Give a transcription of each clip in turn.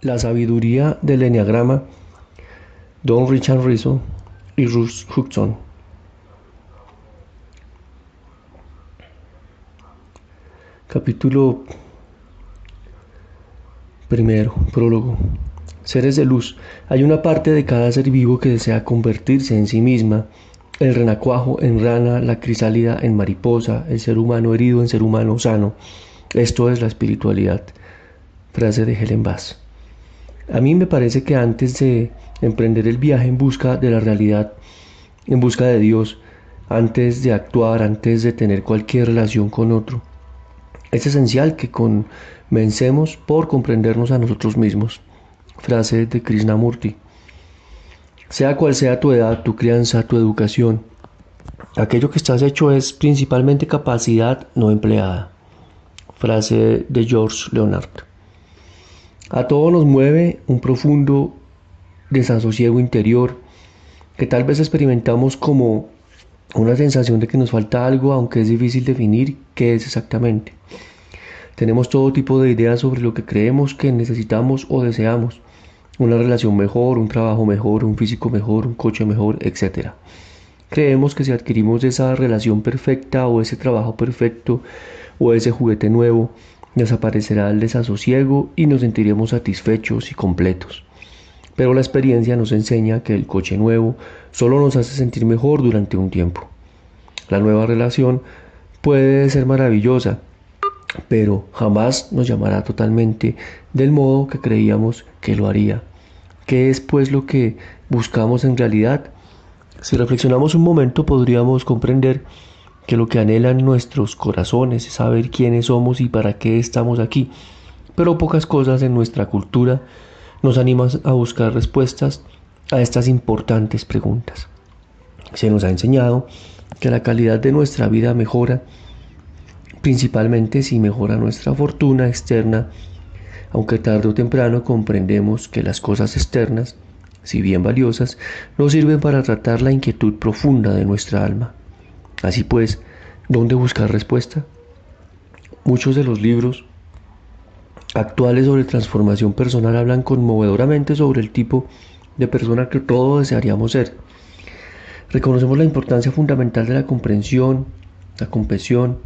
La sabiduría del eneagrama, Don Richard Rizzo y Russ Hudson. Capítulo primero, prólogo. Seres de luz. Hay una parte de cada ser vivo que desea convertirse en sí misma. El renacuajo en rana, la crisálida en mariposa, el ser humano herido en ser humano sano. Esto es la espiritualidad. Frase de Helen Bass. A mí me parece que antes de emprender el viaje en busca de la realidad, en busca de Dios, antes de actuar, antes de tener cualquier relación con otro, es esencial que comencemos por comprendernos a nosotros mismos. Frase de Krishnamurti. Sea cual sea tu edad, tu crianza, tu educación, aquello que estás hecho es principalmente capacidad no empleada. Frase de George Leonard. A todos nos mueve un profundo desasosiego interior que tal vez experimentamos como una sensación de que nos falta algo, aunque es difícil definir qué es exactamente. Tenemos todo tipo de ideas sobre lo que creemos que necesitamos o deseamos. Una relación mejor, un trabajo mejor, un físico mejor, un coche mejor, etc. Creemos que si adquirimos esa relación perfecta o ese trabajo perfecto o ese juguete nuevo, desaparecerá el desasosiego y nos sentiremos satisfechos y completos. Pero la experiencia nos enseña que el coche nuevo solo nos hace sentir mejor durante un tiempo. La nueva relación puede ser maravillosa, pero jamás nos llamará totalmente del modo que creíamos que lo haría. ¿Qué es pues lo que buscamos en realidad? Si reflexionamos un momento podríamos comprender que lo que anhelan nuestros corazones es saber quiénes somos y para qué estamos aquí, pero pocas cosas en nuestra cultura nos animan a buscar respuestas a estas importantes preguntas. Se nos ha enseñado que la calidad de nuestra vida mejora, principalmente si mejora nuestra fortuna externa, aunque tarde o temprano comprendemos que las cosas externas, si bien valiosas, no sirven para tratar la inquietud profunda de nuestra alma. Así pues, ¿dónde buscar respuesta? Muchos de los libros actuales sobre transformación personal hablan conmovedoramente sobre el tipo de persona que todos desearíamos ser. Reconocemos la importancia fundamental de la comprensión, la compasión,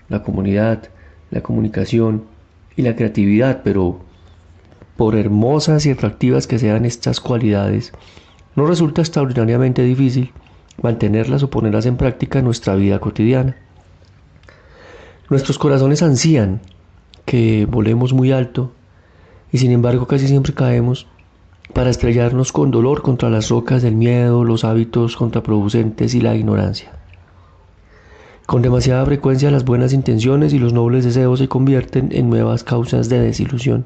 la comunidad, la comunicación y la creatividad, pero por hermosas y atractivas que sean estas cualidades, no resulta extraordinariamente difícil mantenerlas o ponerlas en práctica en nuestra vida cotidiana. Nuestros corazones ansían que volemos muy alto y sin embargo casi siempre caemos para estrellarnos con dolor contra las rocas del miedo, los hábitos contraproducentes y la ignorancia. Con demasiada frecuencia las buenas intenciones y los nobles deseos se convierten en nuevas causas de desilusión.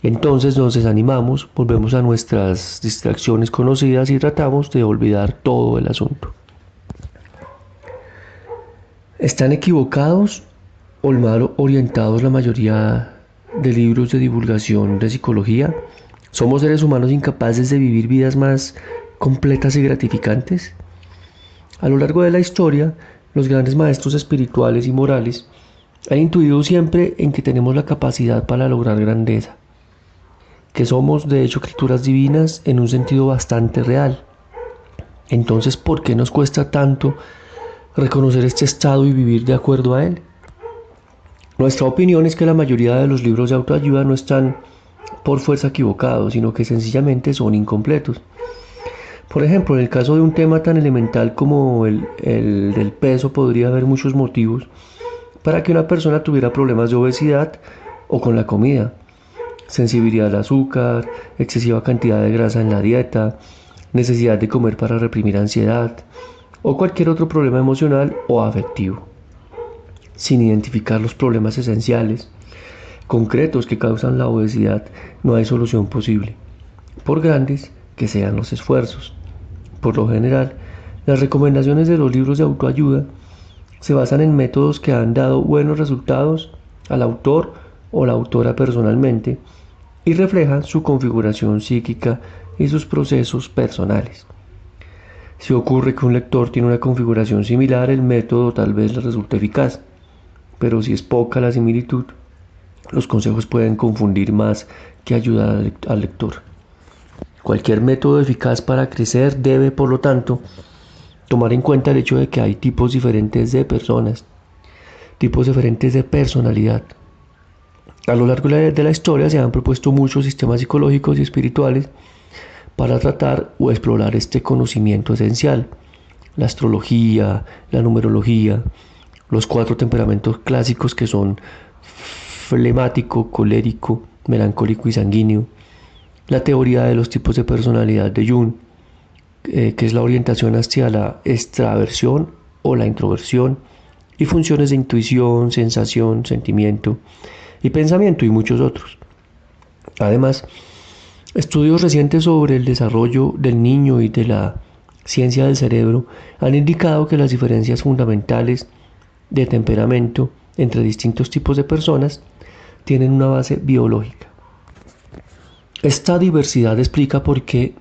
Entonces nos desanimamos, volvemos a nuestras distracciones conocidas y tratamos de olvidar todo el asunto. ¿Están equivocados o mal orientados la mayoría de libros de divulgación de psicología? ¿Somos seres humanos incapaces de vivir vidas más completas y gratificantes? A lo largo de la historia, los grandes maestros espirituales y morales han intuido siempre en que tenemos la capacidad para lograr grandeza, que somos de hecho criaturas divinas en un sentido bastante real. Entonces, ¿por qué nos cuesta tanto reconocer este estado y vivir de acuerdo a él? Nuestra opinión es que la mayoría de los libros de autoayuda no están por fuerza equivocados, sino que sencillamente son incompletos. Por ejemplo, en el caso de un tema tan elemental como el del peso, podría haber muchos motivos para que una persona tuviera problemas de obesidad o con la comida. Sensibilidad al azúcar, excesiva cantidad de grasa en la dieta, necesidad de comer para reprimir ansiedad o cualquier otro problema emocional o afectivo. Sin identificar los problemas esenciales, concretos que causan la obesidad, no hay solución posible, por grandes que sean los esfuerzos. Por lo general, las recomendaciones de los libros de autoayuda se basan en métodos que han dado buenos resultados al autor o la autora personalmente y reflejan su configuración psíquica y sus procesos personales. Si ocurre que un lector tiene una configuración similar, el método tal vez le resulte eficaz, pero si es poca la similitud, los consejos pueden confundir más que ayudar al lector. Cualquier método eficaz para crecer debe, por lo tanto, tomar en cuenta el hecho de que hay tipos diferentes de personas, tipos diferentes de personalidad. A lo largo de la historia se han propuesto muchos sistemas psicológicos y espirituales para tratar o explorar este conocimiento esencial. La astrología, la numerología, los 4 temperamentos clásicos que son flemático, colérico, melancólico y sanguíneo, la teoría de los tipos de personalidad de Jung, que es la orientación hacia la extraversión o la introversión, y funciones de intuición, sensación, sentimiento y pensamiento, y muchos otros. Además, estudios recientes sobre el desarrollo del niño y de la ciencia del cerebro han indicado que las diferencias fundamentales de temperamento entre distintos tipos de personas tienen una base biológica. Esta diversidad explica por qué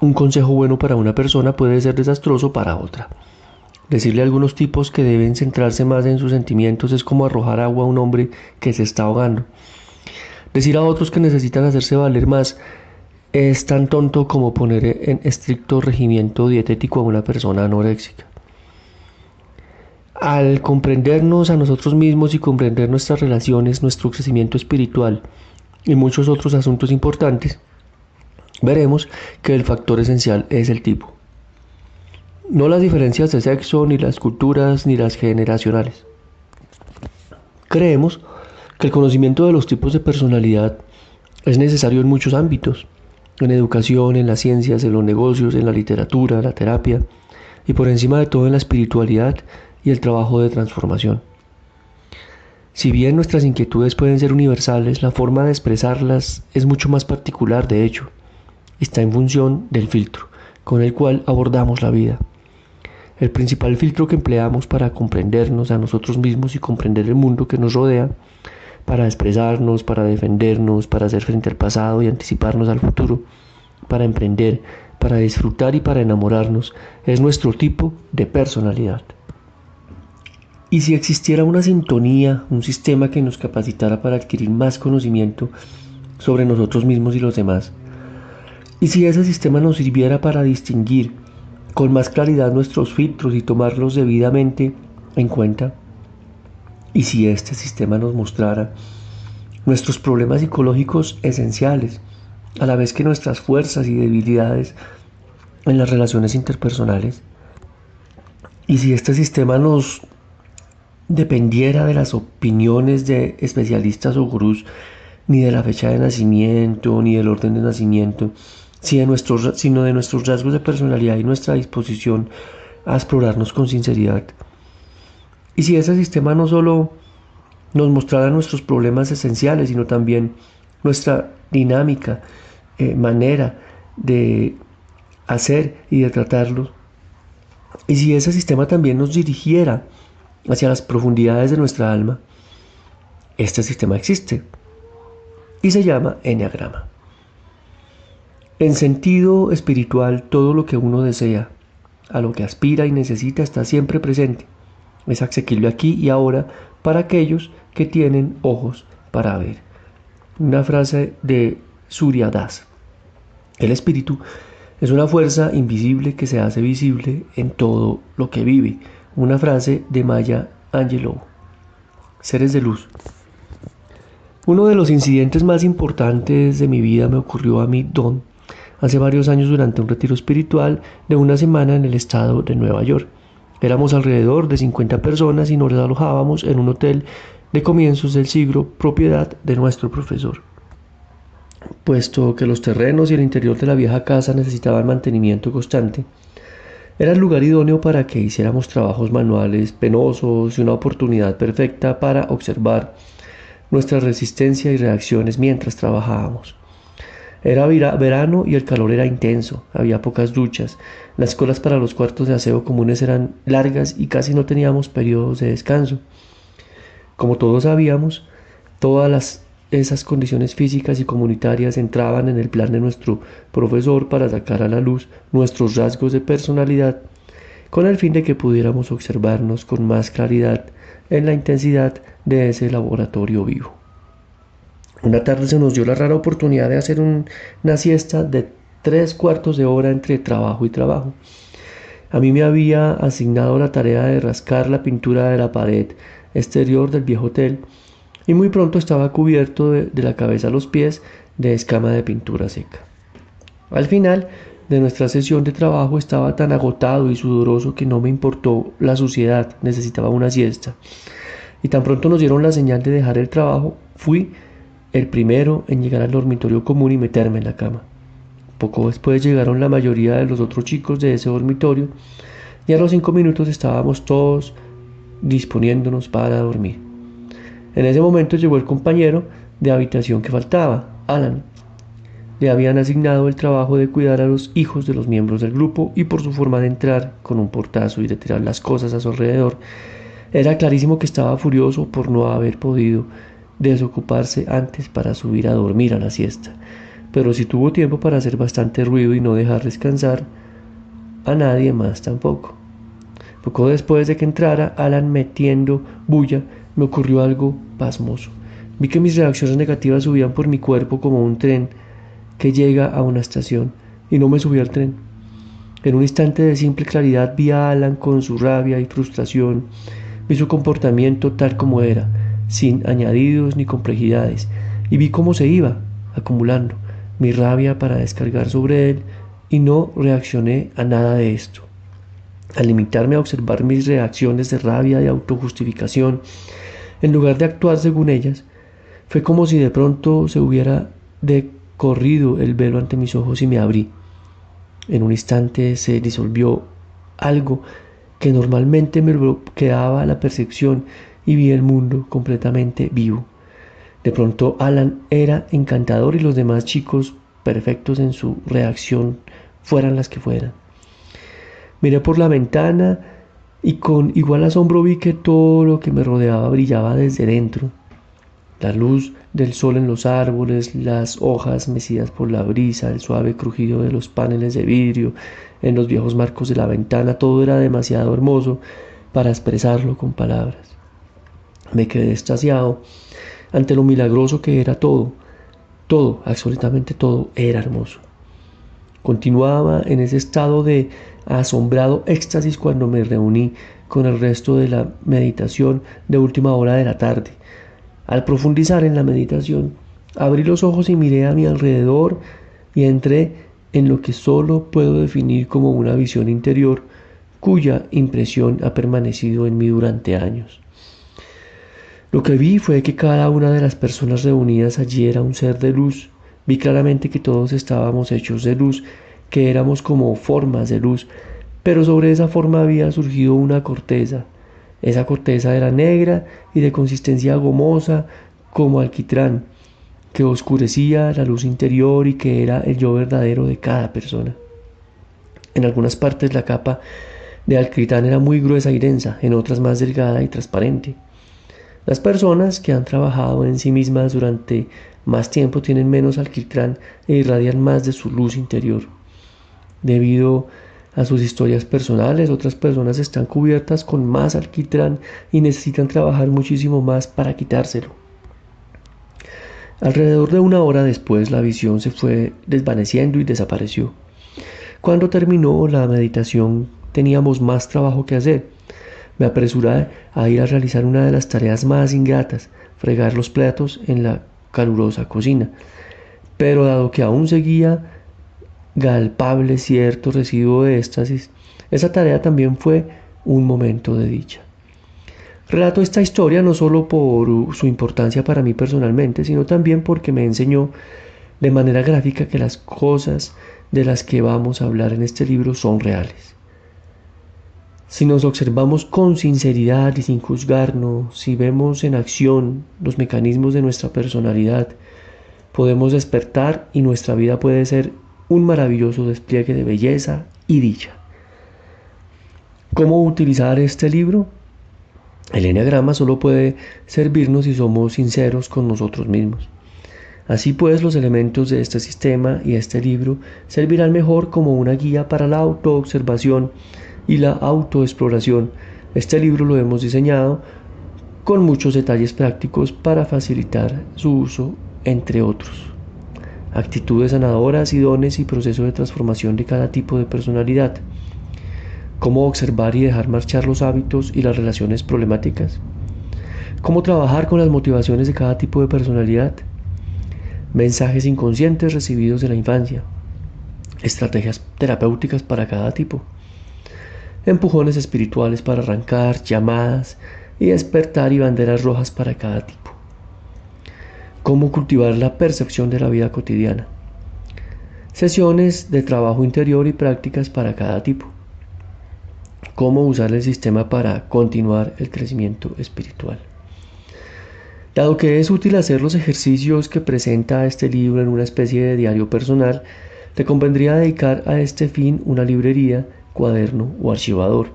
un consejo bueno para una persona puede ser desastroso para otra. Decirle a algunos tipos que deben centrarse más en sus sentimientos es como arrojar agua a un hombre que se está ahogando. Decir a otros que necesitan hacerse valer más es tan tonto como poner en estricto regimiento dietético a una persona anoréxica. Al comprendernos a nosotros mismos y comprender nuestras relaciones, nuestro crecimiento espiritual y muchos otros asuntos importantes, veremos que el factor esencial es el tipo. No las diferencias de sexo, ni las culturas, ni las generacionales. Creemos que el conocimiento de los tipos de personalidad es necesario en muchos ámbitos, en educación, en las ciencias, en los negocios, en la literatura, la terapia y por encima de todo en la espiritualidad y el trabajo de transformación. Si bien nuestras inquietudes pueden ser universales, la forma de expresarlas es mucho más particular, de hecho. Está en función del filtro con el cual abordamos la vida. El principal filtro que empleamos para comprendernos a nosotros mismos y comprender el mundo que nos rodea, para expresarnos, para defendernos, para hacer frente al pasado y anticiparnos al futuro, para emprender, para disfrutar y para enamorarnos, es nuestro tipo de personalidad. Y si existiera una sintonía, un sistema que nos capacitara para adquirir más conocimiento sobre nosotros mismos y los demás, y si ese sistema nos sirviera para distinguir con más claridad nuestros filtros y tomarlos debidamente en cuenta, y si este sistema nos mostrara nuestros problemas psicológicos esenciales, a la vez que nuestras fuerzas y debilidades en las relaciones interpersonales, y si este sistema nos dependiera de las opiniones de especialistas o gurús, ni de la fecha de nacimiento, ni del orden de nacimiento, sino de nuestros rasgos de personalidad y nuestra disposición a explorarnos con sinceridad. Y si ese sistema no solo nos mostrara nuestros problemas esenciales, sino también nuestra dinámica, manera de hacer y de tratarlos, y si ese sistema también nos dirigiera hacia las profundidades de nuestra alma, este sistema existe y se llama Eneagrama. En sentido espiritual, todo lo que uno desea, a lo que aspira y necesita, está siempre presente. Es asequible aquí y ahora para aquellos que tienen ojos para ver. Una frase de Surya Das. El espíritu es una fuerza invisible que se hace visible en todo lo que vive. Una frase de Maya Angelou. Seres de luz. Uno de los incidentes más importantes de mi vida me ocurrió a mí, hace varios años durante un retiro espiritual de una semana en el estado de Nueva York. Éramos alrededor de 50 personas y nos alojábamos en un hotel de comienzos del siglo, propiedad de nuestro profesor. Puesto que los terrenos y el interior de la vieja casa necesitaban mantenimiento constante, era el lugar idóneo para que hiciéramos trabajos manuales penosos y una oportunidad perfecta para observar nuestra resistencia y reacciones mientras trabajábamos. Era verano y el calor era intenso, había pocas duchas, las colas para los cuartos de aseo comunes eran largas y casi no teníamos periodos de descanso. Como todos sabíamos, esas condiciones físicas y comunitarias entraban en el plan de nuestro profesor para sacar a la luz nuestros rasgos de personalidad, con el fin de que pudiéramos observarnos con más claridad en la intensidad de ese laboratorio vivo. Una tarde se nos dio la rara oportunidad de hacer una siesta de 3/4 de hora entre trabajo y trabajo. A mí me había asignado la tarea de rascar la pintura de la pared exterior del viejo hotel y muy pronto estaba cubierto de la cabeza a los pies de escama de pintura seca. Al final de nuestra sesión de trabajo estaba tan agotado y sudoroso que no me importó la suciedad, necesitaba una siesta. Y tan pronto nos dieron la señal de dejar el trabajo, fui el primero en llegar al dormitorio común y meterme en la cama. Poco después llegaron la mayoría de los otros chicos de ese dormitorio y a los 5 minutos estábamos todos disponiéndonos para dormir. En ese momento llegó el compañero de habitación que faltaba, Alan. Le habían asignado el trabajo de cuidar a los hijos de los miembros del grupo y por su forma de entrar con un portazo y de tirar las cosas a su alrededor, era clarísimo que estaba furioso por no haber podido desocuparse antes para subir a dormir a la siesta. Pero sí tuvo tiempo para hacer bastante ruido y no dejar descansar a nadie más tampoco. Poco después de que entrara Alan metiendo bulla, me ocurrió algo pasmoso. Vi que mis reacciones negativas subían por mi cuerpo como un tren que llega a una estación y no me subí al tren. En un instante de simple claridad vi a Alan con su rabia y frustración, vi su comportamiento tal como era, sin añadidos ni complejidades, y vi cómo se iba acumulando mi rabia para descargar sobre él y no reaccioné a nada de esto. Al limitarme a observar mis reacciones de rabia y autojustificación, en lugar de actuar según ellas, fue como si de pronto se hubiera corrido el velo ante mis ojos y me abrí. En un instante se disolvió algo que normalmente me bloqueaba la percepción y vi el mundo completamente vivo. De pronto Alan era encantador y los demás chicos perfectos en su reacción, fueran las que fueran. Miré por la ventana y con igual asombro vi que todo lo que me rodeaba brillaba desde dentro. La luz del sol en los árboles, las hojas mecidas por la brisa, el suave crujido de los paneles de vidrio en los viejos marcos de la ventana, todo era demasiado hermoso para expresarlo con palabras. Me quedé extasiado ante lo milagroso que era todo. Todo, absolutamente todo, era hermoso. Continuaba en ese estado de asombrado éxtasis cuando me reuní con el resto de la meditación de última hora de la tarde. Al profundizar en la meditación, abrí los ojos y miré a mi alrededor y entré en lo que solo puedo definir como una visión interior cuya impresión ha permanecido en mí durante años. Lo que vi fue que cada una de las personas reunidas allí era un ser de luz. Vi claramente que todos estábamos hechos de luz, que éramos como formas de luz, pero sobre esa forma había surgido una corteza. Esa corteza era negra y de consistencia gomosa como alquitrán, que oscurecía la luz interior y que era el yo verdadero de cada persona. En algunas partes la capa de alquitrán era muy gruesa y densa, en otras más delgada y transparente. Las personas que han trabajado en sí mismas durante más tiempo tienen menos alquitrán e irradian más de su luz interior. Debido a sus historias personales, otras personas están cubiertas con más alquitrán y necesitan trabajar muchísimo más para quitárselo. Alrededor de 1 hora después, la visión se fue desvaneciendo y desapareció. Cuando terminó la meditación, teníamos más trabajo que hacer. Me apresuré a ir a realizar una de las tareas más ingratas, fregar los platos en la calurosa cocina. Pero dado que aún seguía palpable cierto residuo de éxtasis, esa tarea también fue un momento de dicha. Relato esta historia no solo por su importancia para mí personalmente, sino también porque me enseñó de manera gráfica que las cosas de las que vamos a hablar en este libro son reales. Si nos observamos con sinceridad y sin juzgarnos, si vemos en acción los mecanismos de nuestra personalidad, podemos despertar y nuestra vida puede ser un maravilloso despliegue de belleza y dicha. ¿Cómo utilizar este libro? El eneagrama solo puede servirnos si somos sinceros con nosotros mismos. Así pues, los elementos de este sistema y este libro servirán mejor como una guía para la autoobservación y la autoexploración. Este libro lo hemos diseñado con muchos detalles prácticos para facilitar su uso entre otros. Actitudes sanadoras y dones y proceso de transformación de cada tipo de personalidad. Cómo observar y dejar marchar los hábitos y las relaciones problemáticas. Cómo trabajar con las motivaciones de cada tipo de personalidad. Mensajes inconscientes recibidos de la infancia. Estrategias terapéuticas para cada tipo. Empujones espirituales para arrancar, llamadas y despertar y banderas rojas para cada tipo. Cómo cultivar la percepción de la vida cotidiana. Sesiones de trabajo interior y prácticas para cada tipo. Cómo usar el sistema para continuar el crecimiento espiritual. Dado que es útil hacer los ejercicios que presenta este libro en una especie de diario personal, te convendría dedicar a este fin una librería, cuaderno o archivador.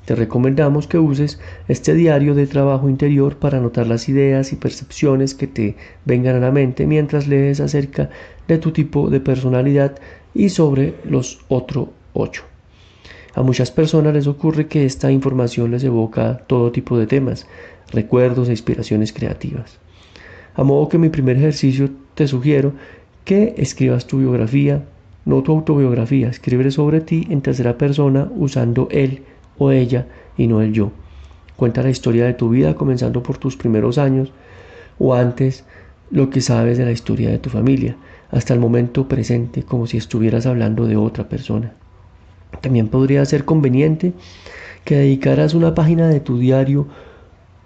Te recomendamos que uses este diario de trabajo interior para anotar las ideas y percepciones que te vengan a la mente mientras lees acerca de tu tipo de personalidad y sobre los otros 8. A muchas personas les ocurre que esta información les evoca todo tipo de temas, recuerdos e inspiraciones creativas. A modo que mi primer ejercicio te sugiero que escribas tu biografía, no tu autobiografía, escribe sobre ti en tercera persona usando él o ella y no el yo. Cuenta la historia de tu vida comenzando por tus primeros años o antes lo que sabes de la historia de tu familia, hasta el momento presente como si estuvieras hablando de otra persona. También podría ser conveniente que dedicaras una página de tu diario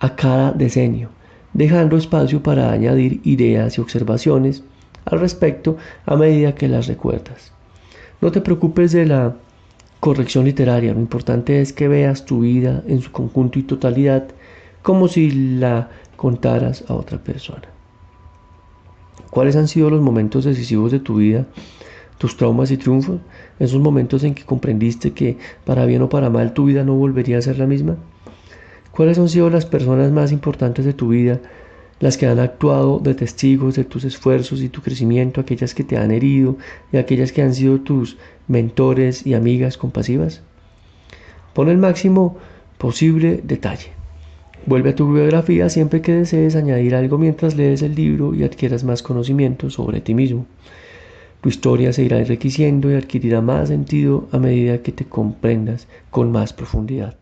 a cada decenio, dejando espacio para añadir ideas y observaciones al respecto a medida que las recuerdas. No te preocupes de la corrección literaria, lo importante es que veas tu vida en su conjunto y totalidad como si la contaras a otra persona. ¿Cuáles han sido los momentos decisivos de tu vida, tus traumas y triunfos? Esos momentos en que comprendiste que para bien o para mal tu vida no volvería a ser la misma. ¿Cuáles han sido las personas más importantes de tu vida, las que han actuado de testigos de tus esfuerzos y tu crecimiento, aquellas que te han herido y aquellas que han sido tus mentores y amigas compasivas? Pon el máximo posible detalle. Vuelve a tu biografía siempre que desees añadir algo mientras lees el libro y adquieras más conocimiento sobre ti mismo. Tu historia se irá enriqueciendo y adquirirá más sentido a medida que te comprendas con más profundidad.